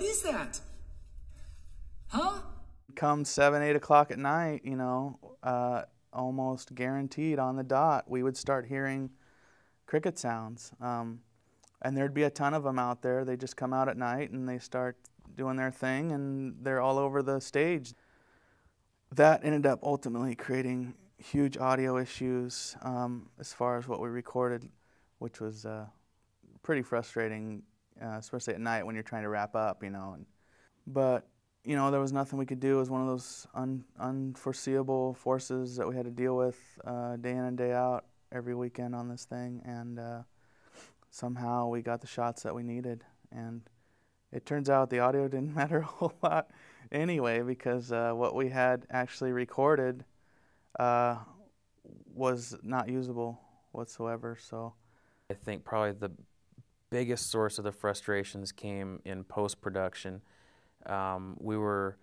What is that? Huh? Come 7, 8 o'clock at night, almost guaranteed on the dot, we would start hearing cricket sounds. And there'd be a ton of them out there. They just come out at night and they start doing their thing, and they're all over the stage. That ended up ultimately creating huge audio issues as far as what we recorded, which was pretty frustrating, especially at night when you're trying to wrap up, But, there was nothing we could do. It was one of those unforeseeable forces that we had to deal with day in and day out every weekend on this thing, and somehow we got the shots that we needed. And it turns out the audio didn't matter a whole lot anyway, because what we had actually recorded was not usable whatsoever. So I think probably the biggest source of the frustrations came in post-production. We were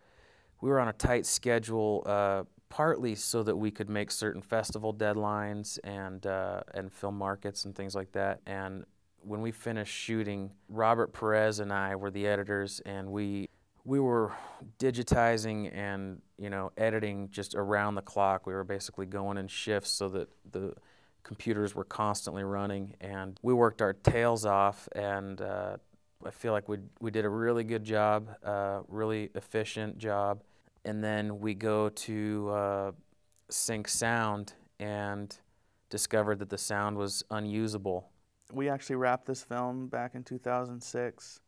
on a tight schedule, partly so that we could make certain festival deadlines and film markets and things like that. And when we finished shooting, Robert Perez and I were the editors, and we were digitizing and editing just around the clock. We were basically going in shifts so that the computers were constantly running, and we worked our tails off, and I feel like we did a really good job, really efficient job. And then we go to sync sound and discovered that the sound was unusable. We actually wrapped this film back in 2006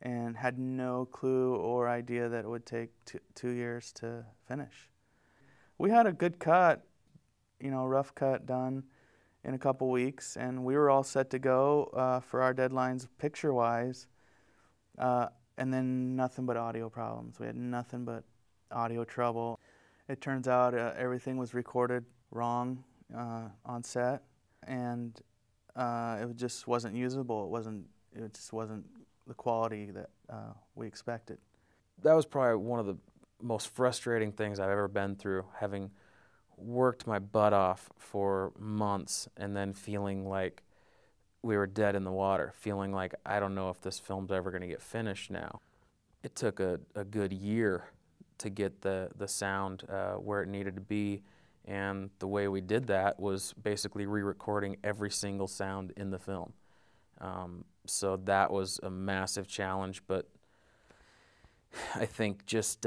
and had no clue or idea that it would take 2 years to finish. We had a good cut, rough cut done in a couple weeks, and we were all set to go for our deadlines picture-wise, and then nothing but audio problems. We had nothing but audio trouble. It turns out everything was recorded wrong on set, and it just wasn't usable. It just wasn't the quality that we expected. That was probably one of the most frustrating things I've ever been through, having worked my butt off for months and then feeling like we were dead in the water, feeling like I don't know if this film's ever going to get finished now. It took a good year to get the sound where it needed to be, and the way we did that was basically re-recording every single sound in the film. So that was a massive challenge, but I think just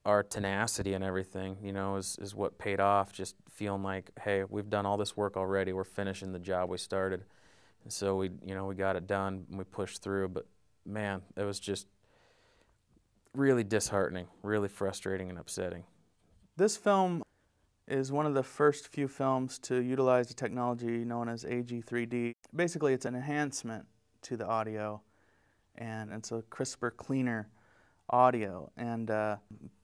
our tenacity and everything, is what paid off, just feeling like, hey, we've done all this work already, we're finishing the job we started. And so we got it done and we pushed through, but man, it was just really disheartening, really frustrating and upsetting. This film is one of the first few films to utilize the technology known as AG3D. Basically, it's an enhancement to the audio, and it's a crisper, cleaner audio. And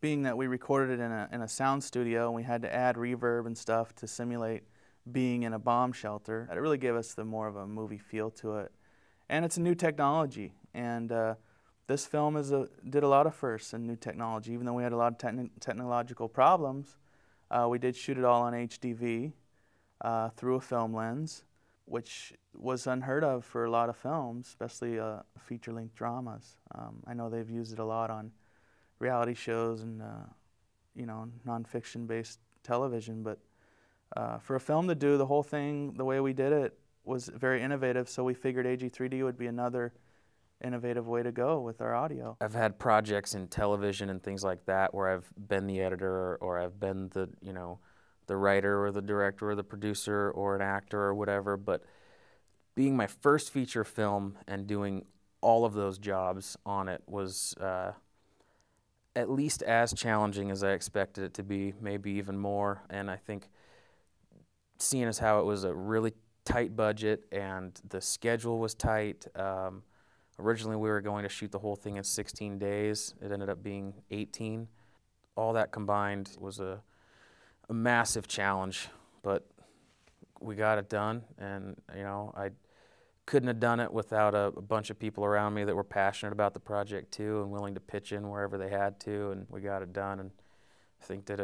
being that we recorded it in a sound studio, and we had to add reverb and stuff to simulate being in a bomb shelter, it really gave us more of a movie feel to it. And it's a new technology, and this film did a lot of firsts in new technology. Even though we had a lot of technological problems, we did shoot it all on HDV through a film lens, which was unheard of for a lot of films, especially feature-length dramas. I know they've used it a lot on reality shows and non-fiction-based television, but for a film to do the whole thing the way we did it was very innovative, so we figured AG3D would be another innovative way to go with our audio. I've had projects in television and things like that where I've been the editor, or I've been the writer or the director or the producer or an actor or whatever, but being my first feature film and doing all of those jobs on it was at least as challenging as I expected it to be, maybe even more. And I think seeing as how it was a really tight budget and the schedule was tight, originally we were going to shoot the whole thing in 16 days. It ended up being 18. All that combined was a massive challenge, but we got it done, and I couldn't have done it without a bunch of people around me that were passionate about the project too and willing to pitch in wherever they had to, and we got it done, and I think did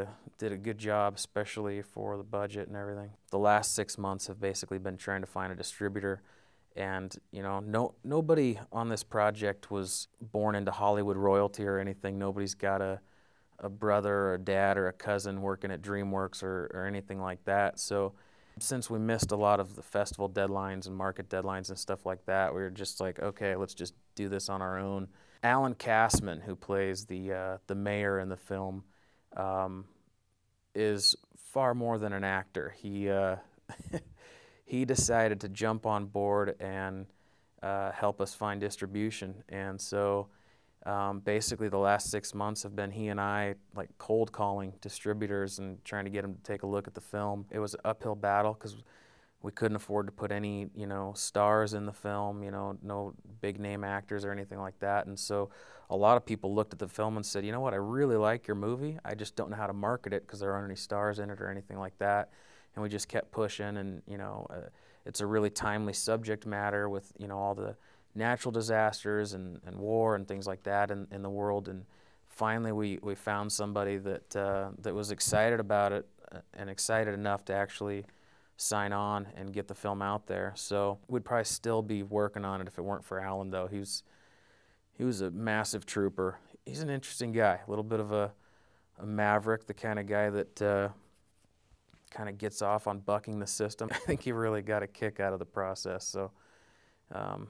a good job, especially for the budget and everything. The last 6 months have basically been trying to find a distributor And nobody on this project was born into Hollywood royalty or anything. Nobody's got a brother or a dad or a cousin working at DreamWorks or anything like that. So since we missed a lot of the festival deadlines and market deadlines and stuff like that, we were just like, okay, let's just do this on our own. Alan Castman, who plays the mayor in the film, is far more than an actor. He he decided to jump on board and help us find distribution. And so basically the last 6 months have been he and I like cold calling distributors and trying to get them to take a look at the film. It was an uphill battle because we couldn't afford to put any, stars in the film, no big name actors or anything like that. And so a lot of people looked at the film and said, you know what, I really like your movie. I just don't know how to market it because there aren't any stars in it or anything like that. And we just kept pushing, and it's a really timely subject matter with all the natural disasters and war and things like that in the world. And finally we found somebody that that was excited about it and excited enough to actually sign on and get the film out there. So we'd probably still be working on it if it weren't for Alan, though. He was a massive trooper. He's an interesting guy, a little bit of a maverick, the kind of guy that kind of gets off on bucking the system. I think he really got a kick out of the process. So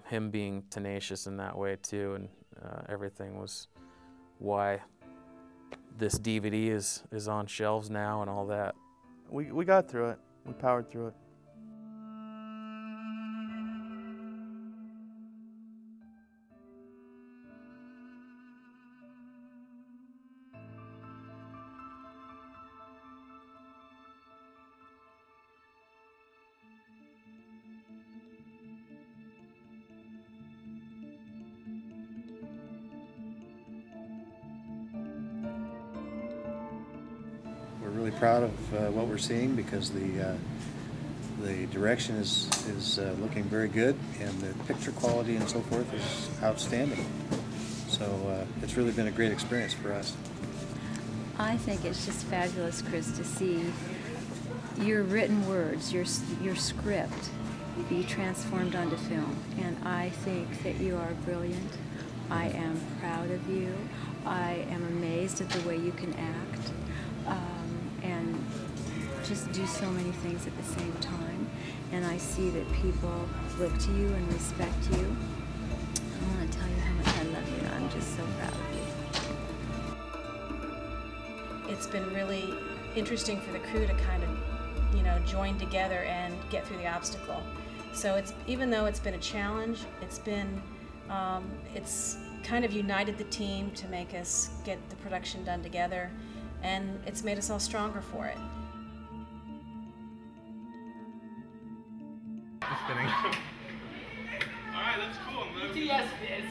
him being tenacious in that way too, and everything was why this DVD is on shelves now and all that. We got through it. We powered through it. We're really proud of what we're seeing because the direction is looking very good, and the picture quality and so forth is outstanding. So it's really been a great experience for us. I think it's just fabulous, Chris, to see your written words, your script be transformed onto film. And I think that you are brilliant. I am proud of you. I am amazed at the way you can act and just do so many things at the same time. And I see that people look to you and respect you. I want to tell you how much I love you. I'm just so proud of you. It's been really interesting for the crew to kind of, join together and get through the obstacle. So even though it's been a challenge, it's kind of united the team to make us get the production done together, and it's made us all stronger for it. Just kidding. Alright, that's cool. BTS is.